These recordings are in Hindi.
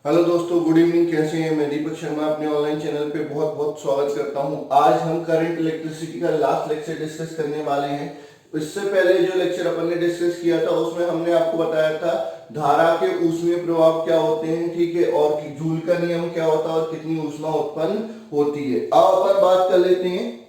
हेलो दोस्तों, गुड इवनिंग। कैसे हैं? मैं दीपक शर्मा अपने ऑनलाइन चैनल पे बहुत बहुत स्वागत करता हूं। आज हम करंट इलेक्ट्रिसिटी का लास्ट लेक्चर डिस्कस करने वाले हैं। इससे पहले जो लेक्चर अपन ने डिस्कस किया था उसमें हमने आपको बताया था धारा के ऊष्मीय प्रभाव क्या होते हैं, ठीक है, और कि जूल का नियम क्या होता है और कितनी ऊष्मा उत्पन्न होती है। अब अपन बात कर लेते हैं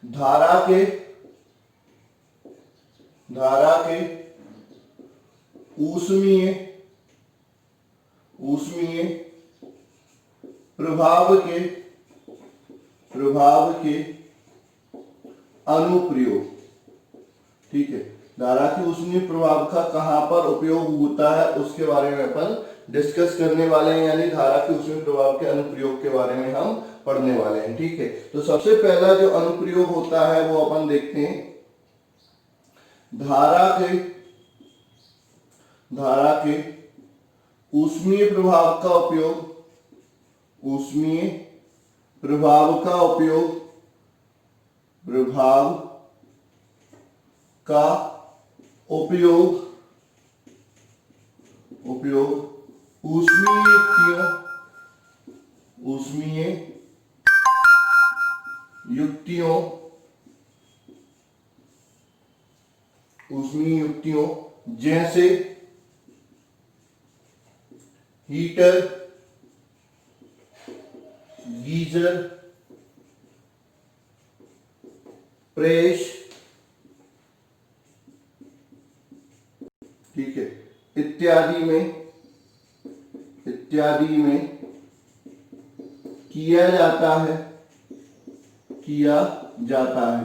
धारा के धारा के ऊष्मीय ऊष्मीय प्रभाव के अनुप्रयोग, ठीक है। धारा के ऊष्मीय प्रभाव का कहां पर उपयोग होता है उसके बारे में अपन डिस्कस करने वाले हैं, यानी धारा के ऊष्मीय प्रभाव के अनुप्रयोग के बारे में हम पढ़ने वाले हैं, ठीक है। तो सबसे पहला जो अनुप्रयोग होता है वो अपन देखते हैं धारा के ऊष्मीय प्रभाव का उपयोग प्रभाव का उपयोग ऊष्मीय युक्तियों जैसे हीटर, गीजर, प्रेस, ठीक है, इत्यादि में किया जाता है,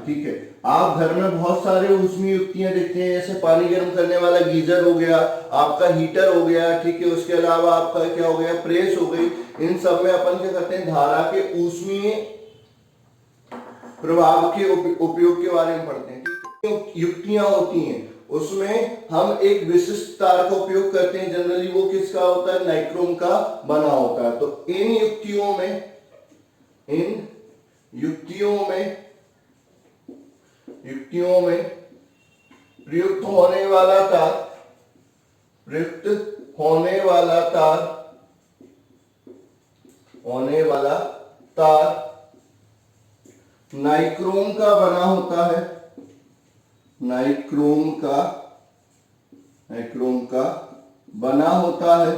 ठीक है। आप घर में बहुत सारे ऊष्मीय युक्तियां देखते हैं, जैसे पानी गर्म करने वाला गीजर हो गया, आपका हीटर हो गया, ठीक है, उसके अलावा आपका क्या हो गया, प्रेस हो गई। इन सब में अपन क्या करते हैं, धारा के ऊष्मीय प्रभाव के उपयोग के बारे में पढ़ते हैं, ठीक है। युक्तियां होती हैं उसमें हम एक विशिष्ट तार का उपयोग करते हैं। जनरली वो किसका होता है, नाइक्रोम का बना होता है। तो इन युक्तियों में प्रयुक्त होने वाला तार नाइक्रोम का बना होता है। नाइक्रोम का बना होता है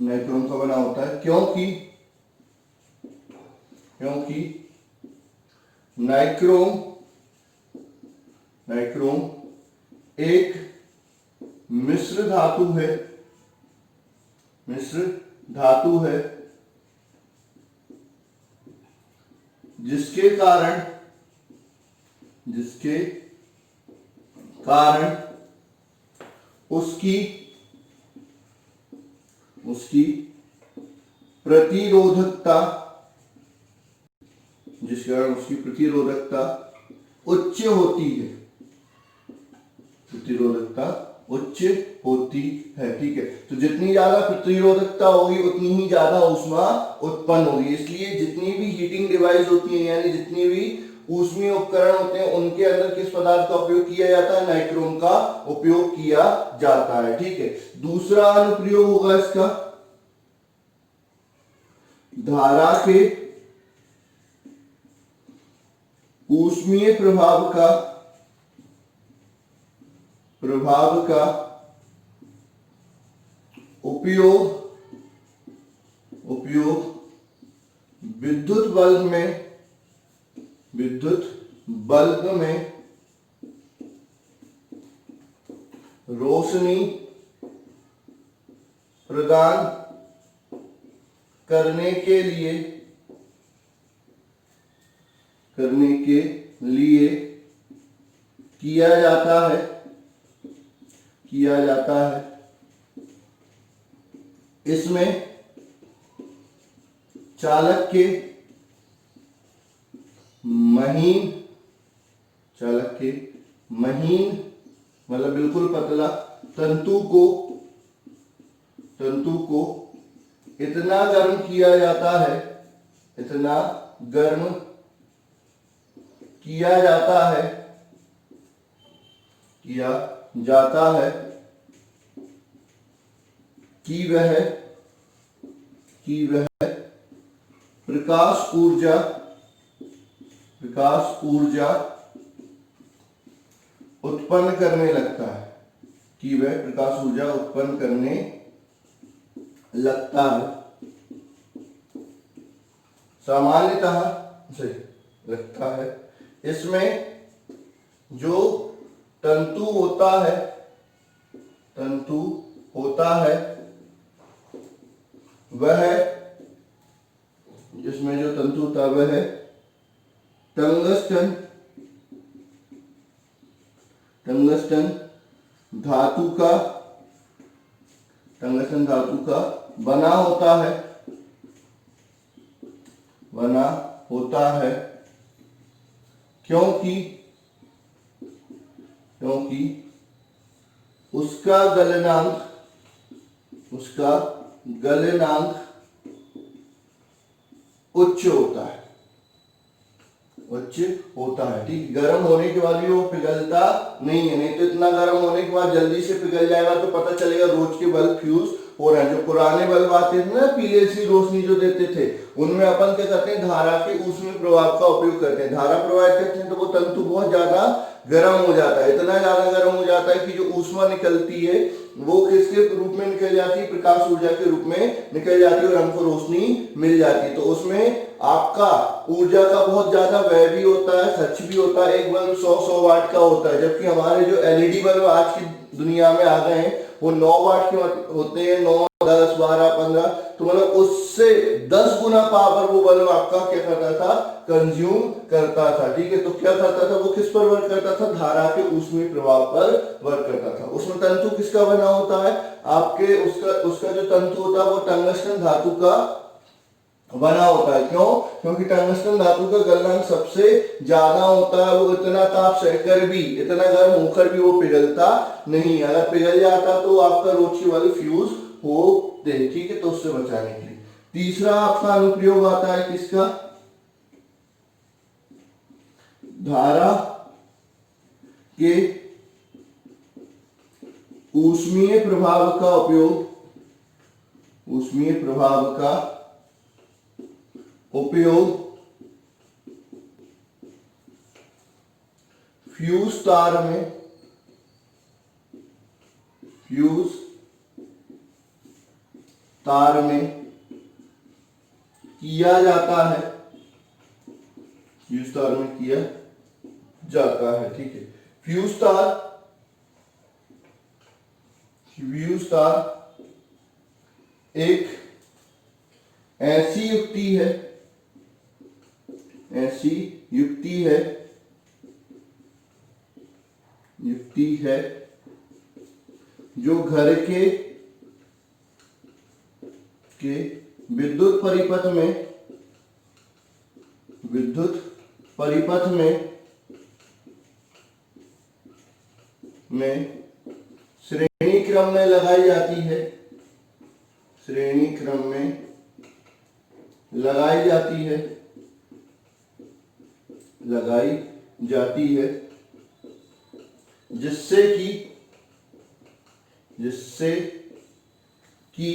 नाइक्रोम का बना होता है क्योंकि नाइक्रोम एक मिश्र धातु है जिसके कारण उसकी प्रतिरोधकता उच्च होती है, ठीक है। तो जितनी ज्यादा प्रतिरोधकता होगी उतनी ही ज्यादा ऊष्मा उत्पन्न होगी। इसलिए जितनी भी हीटिंग डिवाइस होती है, यानी जितनी भी ऊष्मीय उपकरण होते हैं, उनके अंदर किस पदार्थ का उपयोग किया जाता है, नाइक्रोम का उपयोग किया जाता है, ठीक है। दूसरा अनुप्रयोग होगा इसका धारा के ऊष्मीय प्रभाव का उपयोग विद्युत बल्ब में रोशनी प्रदान करने के लिए किया जाता है। इसमें चालक के महीन मतलब बिल्कुल पतला तंतु को इतना गर्म किया जाता है किया जाता है कि वह प्रकाश ऊर्जा उत्पन्न करने लगता है, कि वह प्रकाश ऊर्जा उत्पन्न करने लगता है, सामान्यतः से लगता है। इसमें जो तंतु होता है वह, इसमें जो तंतु होता है वह टंगस्टन धातु का बना होता है, क्योंकि उसका गलनांक उच्च होता है, ठीक। गर्म होने के बाद भी वो पिघलता नहीं है, नहीं तो इतना गर्म होने के बाद जल्दी से पिघल जाएगा तो पता चलेगा रोज के बल्ब फ्यूज हो रहे हैं। जो पुराने बल्ब आते थे ना, पीले सी रोशनी जो देते थे, उनमें अपन क्या करते हैं, धारा के ऊष्मीय प्रभाव का उपयोग करते हैं। धारा प्रवाहित करते हैं तो वो तंतु बहुत ज्यादा गर्म हो जाता है, इतना ज्यादा गर्म हो जाता है कि जो ऊष्मा निकलती है वो किसके रूप में निकल जाती है, प्रकाश ऊर्जा के रूप में निकल जाती है और हमको रोशनी मिल जाती है। तो उसमें आपका ऊर्जा का बहुत ज्यादा व्यय भी होता है, खर्च भी होता है। एक बल्ब 100 वाट का होता है, जबकि हमारे जो एलईडी बल्ब आज की दुनिया में आ गए हैं वो 9 वाट के होते हैं, 9, 10, 12, 15। तो मतलब उससे 10 गुना पावर वो बल्ब आपका क्या करता था, कंज्यूम करता था, ठीक है। तो क्या करता था वो, किस पर वर्क करता था, धारा के ऊष्मीय प्रभाव पर वर्क करता था। उसमें तंतु किसका बना होता है आपके, उसका जो तंतु होता है वो टंगस्टन धातु का बना होता है। क्यों? क्योंकि टंगस्टन धातु का गलनांक सबसे ज्यादा होता है, वो इतना ताप सहकर भी, इतना गर्म होकर भी वो पिघलता नहीं। अगर पिघल जाता तो आपका रोज की वाली फ्यूज होते, ठीक है। तो उससे बचाने के लिए तीसरा आपका अनुप्रयोग आता है किसका, धारा के ऊष्मीय प्रभाव का उपयोग फ्यूज तार में किया जाता है, फ्यूज तार में किया जाता है, ठीक है। फ्यूज तार एक ऐसी युक्ति है जो घर के विद्युत परिपथ में श्रेणी क्रम में लगाई जाती है, लगाई जाती है, जिससे कि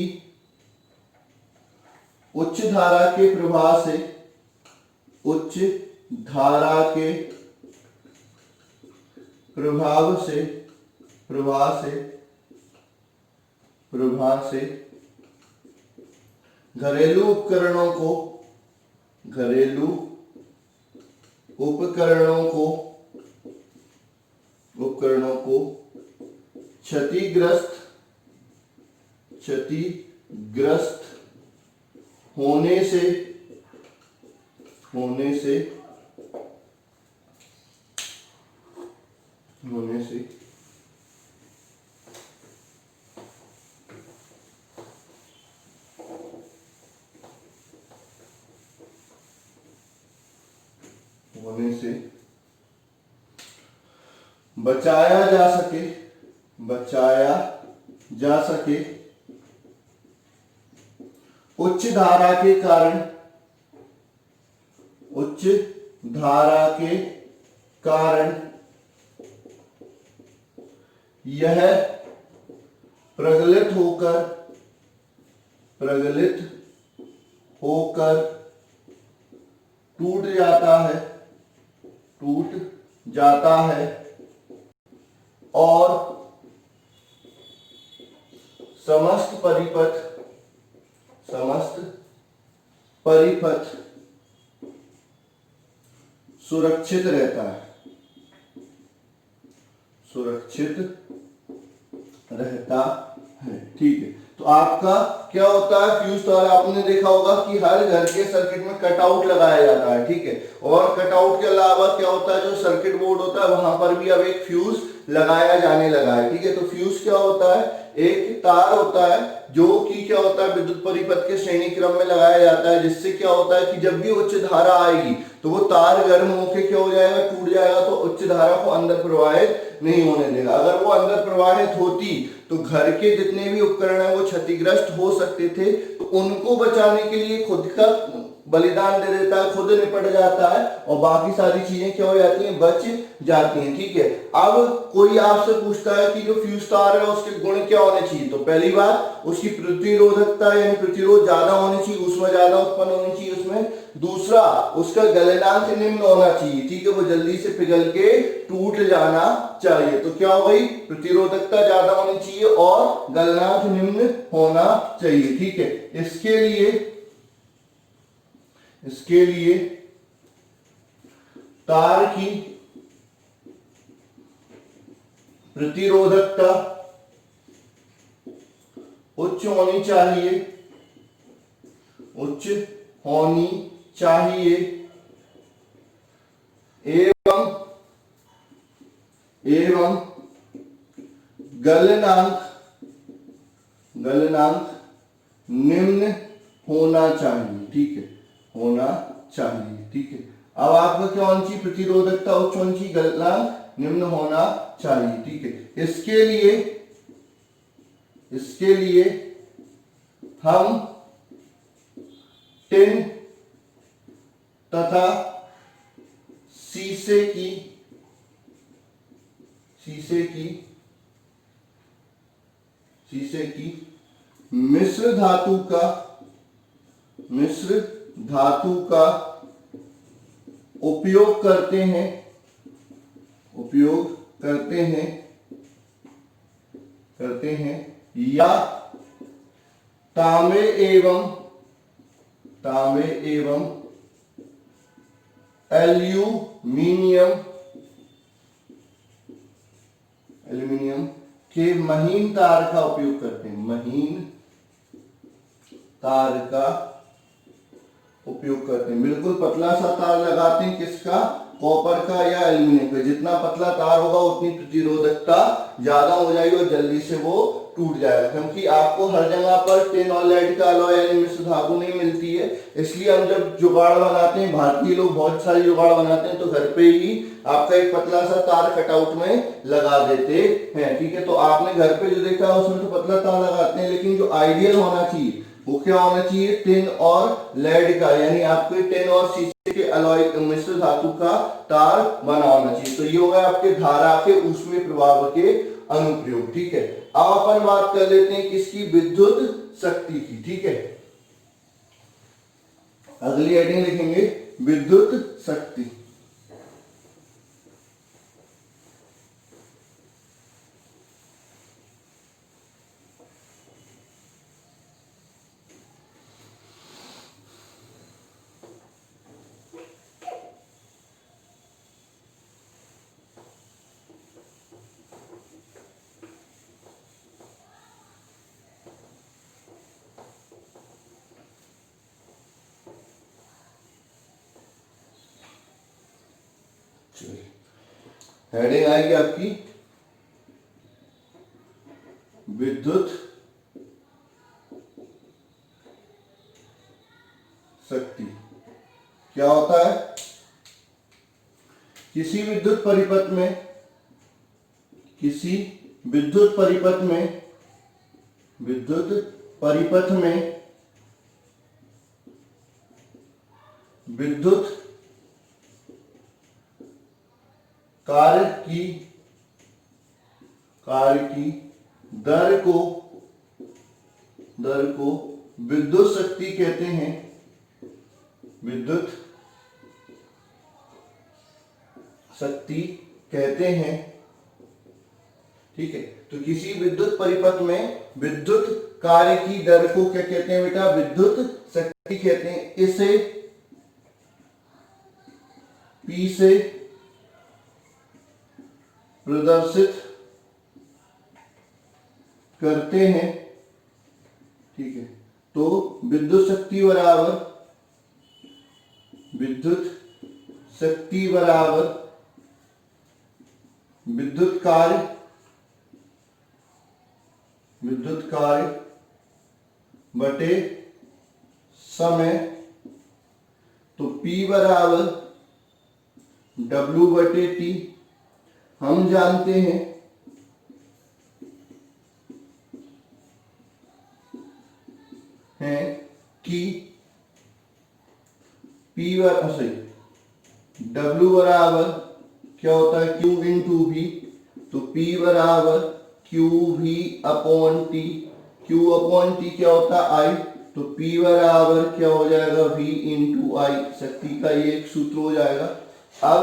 उच्च धारा के प्रभाव से घरेलू उपकरणों को क्षतिग्रस्त होने से बचाया जा सके। उच्च धारा के कारण यह प्रगलित होकर टूट जाता है और समस्त परिपथ सुरक्षित रहता है। ठीक है। तो आपका क्या होता है, फ्यूज तार आपने देखा होगा कि हर घर के सर्किट में कटआउट लगाया जाता है। ठीक है। और कटआउट के अलावा क्या होता है, जो सर्किट बोर्ड होता है वहां पर भी अब एक फ्यूज लगाया जाने लगा है। ठीक है। तो फ्यूज क्या होता है, एक तार होता है जो कि क्या होता है विद्युत परिपथ के श्रेणी क्रम में लगाया जाता है, जिससे क्या होता है कि जब भी उच्च धारा आएगी तो वो तार गर्म होकर क्या हो जाएगा, टूट जाएगा, तो उच्च धारा को अंदर प्रवाहित नहीं होने देगा। अगर वो अंदर प्रवाहित होती तो घर के जितने भी उपकरण है वो क्षतिग्रस्त हो सकते थे। तो उनको बचाने के लिए खुद का बलिदान दे देता है, खुद निपट जाता है और बाकी सारी चीजें क्या हो जाती हैं, बच जाती हैं। ठीक है। अब कोई आपसे पूछता है कि जो फ्यूज तार है उसके गुण क्या होने चाहिए, तो पहली बात उसकी प्रतिरोधकता यानी प्रतिरोध ज्यादा होनी चाहिए, ऊष्मा ज्यादा उत्पन्न होनी चाहिए उसमें। दूसरा, उसका गलनांक निम्न होना चाहिए। ठीक है। वो जल्दी से पिघल के टूट जाना चाहिए। तो क्या हो गई, प्रतिरोधकता ज्यादा होनी चाहिए और गलनांक निम्न होना चाहिए। ठीक है। इसके लिए तार की प्रतिरोधकता उच्च होनी चाहिए एवं गलनांक निम्न होना चाहिए। ठीक है, होना चाहिए। ठीक है। अब आपका क्या होना चाहिए, प्रतिरोधकता उच्च होनी चाहिए, गलनांक निम्न होना चाहिए। ठीक है। इसके लिए हम टिन तथा शीशे की मिश्र धातु का उपयोग करते हैं या तांबे एवं एल्यूमिनियम के महीन तार का उपयोग करते हैं। बिल्कुल पतला सा तार लगाते हैं, किसका, कॉपर का या एल्यूमिनियम का। जितना पतला तार होगा उतनी प्रतिरोधकता ज्यादा हो जाएगी और जल्दी से वो टूट जाएगा, क्योंकि आपको हर जगह पर टिन और लेड का अलॉय यानी मिश्र धातु नहीं मिलती है। इसलिए हम जब जुगाड़ बनाते हैं, भारतीय लोग बहुत सारी जुगाड़ बनाते हैं, तो घर पे ही आपका एक पतला सा तार कटआउट में लगा देते हैं। ठीक है। तो आपने घर पे जो देखा है उसमें तो पतला तार लगाते हैं, लेकिन जो आइडियल होना चाहिए वो क्या होना चाहिए, टिन और लेड का, यानी आपके टिन और शीशे के अलॉय मिश्र धातु का तार बना होना चाहिए। तो ये होगा आपके धारा के ऊष्मीय प्रभाव के अनुप्रयोग। ठीक है। अब अपन बात कर लेते हैं किसकी, विद्युत शक्ति की। ठीक है। अगली हेडिंग लिखेंगे विद्युत शक्ति। हेडिंग आएगी आपकी विद्युत शक्ति। क्या होता है, किसी विद्युत परिपथ में विद्युत कार्य की दर को विद्युत शक्ति कहते हैं, विद्युत शक्ति कहते हैं। ठीक है, तो किसी विद्युत परिपथ में विद्युत कार्य की दर को क्या कहते हैं बेटा? विद्युत शक्ति कहते हैं। इसे P से प्रदर्शित करते हैं। ठीक है, तो विद्युत शक्ति बराबर विद्युत कार्य बटे समय। तो P बराबर W बटे T। हम जानते हैं कि W बराबर क्या होता है? Q into V। तो P बराबर QV upon T। Q upon T क्या होता है? I। तो P बराबर क्या हो जाएगा? V into I। शक्ति का ये एक सूत्र हो जाएगा। अब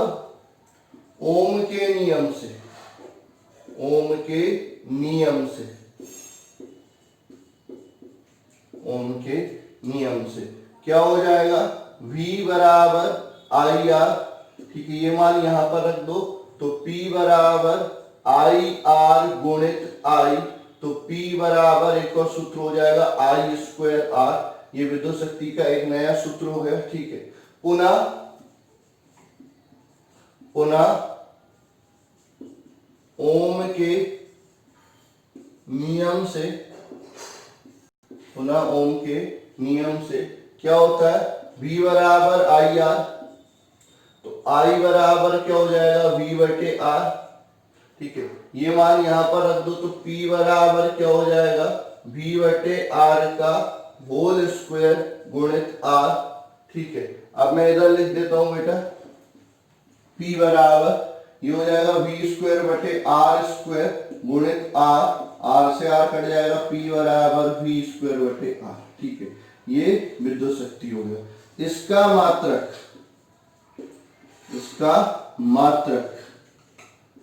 ओम के नियम से क्या हो जाएगा? V बराबर IR। ठीक है, ये मान यहां पर रख दो। तो P बराबर IR गुणित I। तो P बराबर एक और सूत्र हो जाएगा I स्क्वायर R। ये विद्युत शक्ति का एक नया सूत्र हो गया। ठीक है, पुनः ओम के नियम से क्या होता है? V बराबर IR। तो I बराबर क्या हो जाएगा? V बटे R। ठीक है, ये मान यहां पर रख दो। तो P बराबर क्या हो जाएगा? V बटे R का होल स्क्वायर गुणित R। ठीक है, अब मैं इधर लिख देता हूं बेटा। P बराबर ये हो जाएगा V स्क्वायर बटे R स्क्वायर गुणित R से R कट जाएगा। P बराबर V स्क्वायर बटे R। ठीक है, ये विद्युत शक्ति हो गया। इसका मात्रक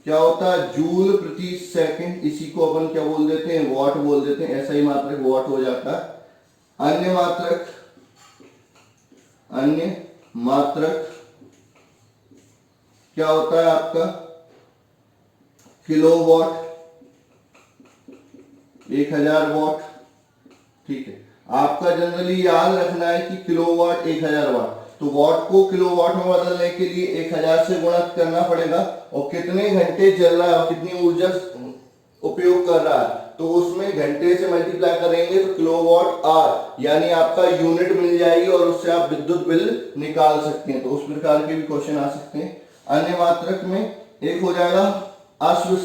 क्या होता है? जूल प्रति सेकंड। इसी को अपन क्या बोल देते हैं? वॉट बोल देते हैं। ऐसा ही मात्रक वॉट हो जाता है। अन्य मात्रक क्या होता है आपका? किलोवाट, 1000 वाट। ठीक है, आपका जनरली याद रखना है कि किलोवाट 1000 वाट। तो वाट को किलोवाट में बदलने के लिए 1000 से गुणा करना पड़ेगा। और कितने घंटे चल रहा है और कितनी ऊर्जा उपयोग कर रहा है, तो उसमें घंटे से मल्टीप्लाई करेंगे तो किलोवाट आवर यानी आपका यूनिट मिल जाएगी और उससे आप विद्युत बिल निकाल सकते हैं। तो उस प्रकार के भी क्वेश्चन आ सकते हैं। अन्य मात्रक में एक हो जाएगा अश्व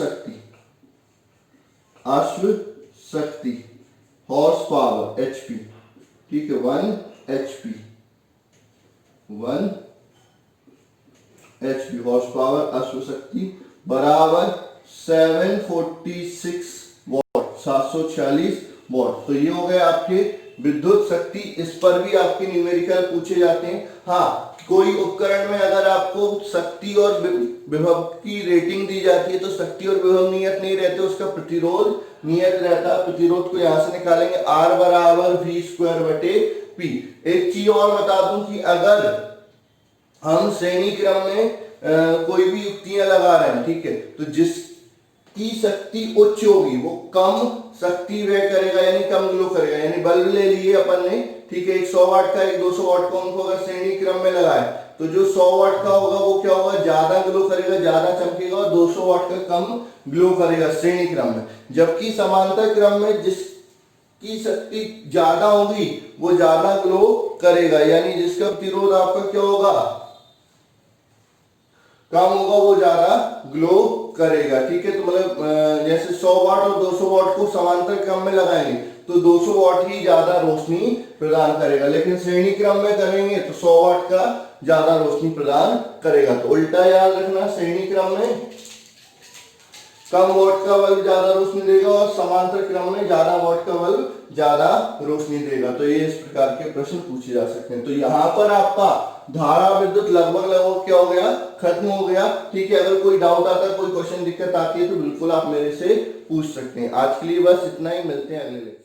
शक्ति हॉर्स पावर HP। ठीक है, 1 HP हॉर्स पावर अश्व शक्ति बराबर 746 वॉट, 746 वॉट। तो ये हो गए आपके विद्युत शक्ति। इस पर भी आपके न्यूमेरिकल पूछे जाते हैं। हाँ, कोई उपकरण में अगर आपको शक्ति और विभव की रेटिंग दी जाती है तो शक्ति और विभव नियत नहीं रहते, उसका प्रतिरोध नियत रहता है। प्रतिरोध को यहां से निकालेंगे, R बराबर V स्क्वायर बटे P। एक चीज और बता दूं कि अगर हम श्रेणी क्रम में कोई भी युक्तियां लगा रहे हैं, ठीक है, तो जिसकी शक्ति उच्च होगी वो कम शक्ति व्यय करेगा यानी कम ग्लो करेगा। यानी बल्ब ले लिए अपन ने, ठीक है, एक 100 वाट का एक 200 वाट का, उनको अगर श्रेणी क्रम में लगाए तो जो 100 वाट का होगा वो क्या होगा, ज्यादा ग्लो करेगा, ज्यादा चमकेगा, और 200 वाट का कम ग्लो करेगा श्रेणी क्रम में। जबकि समांतर क्रम में जिसकी शक्ति ज्यादा होगी वो ज्यादा ग्लो करेगा, यानी जिसका प्रतिरोध आपका क्या होगा, कम होगा, वो ज्यादा ग्लो करेगा। ठीक है, तो मतलब जैसे 100 वाट और 200 वाट को समांतर क्रम में लगाएंगे तो 200 वाट ही ज्यादा रोशनी प्रदान करेगा, लेकिन श्रेणी क्रम में करेंगे तो 100 वाट का ज्यादा रोशनी प्रदान करेगा। तो उल्टा याद रखना, श्रेणी क्रम में कम वोट का बल्ब ज्यादा रोशनी देगा और समांतर क्रम में ज्यादा वोट का बल्ब ज्यादा रोशनी देगा। तो ये इस प्रकार के प्रश्न पूछे जा सकते हैं। तो यहाँ पर आपका धारा विद्युत लगभग लगभग क्या हो गया, खत्म हो गया। ठीक है, अगर कोई डाउट आता है, कोई क्वेश्चन दिक्कत आती है तो बिल्कुल आप मेरे से पूछ सकते हैं। आज के लिए बस इतना ही, मिलते हैं अगले लेक्चर।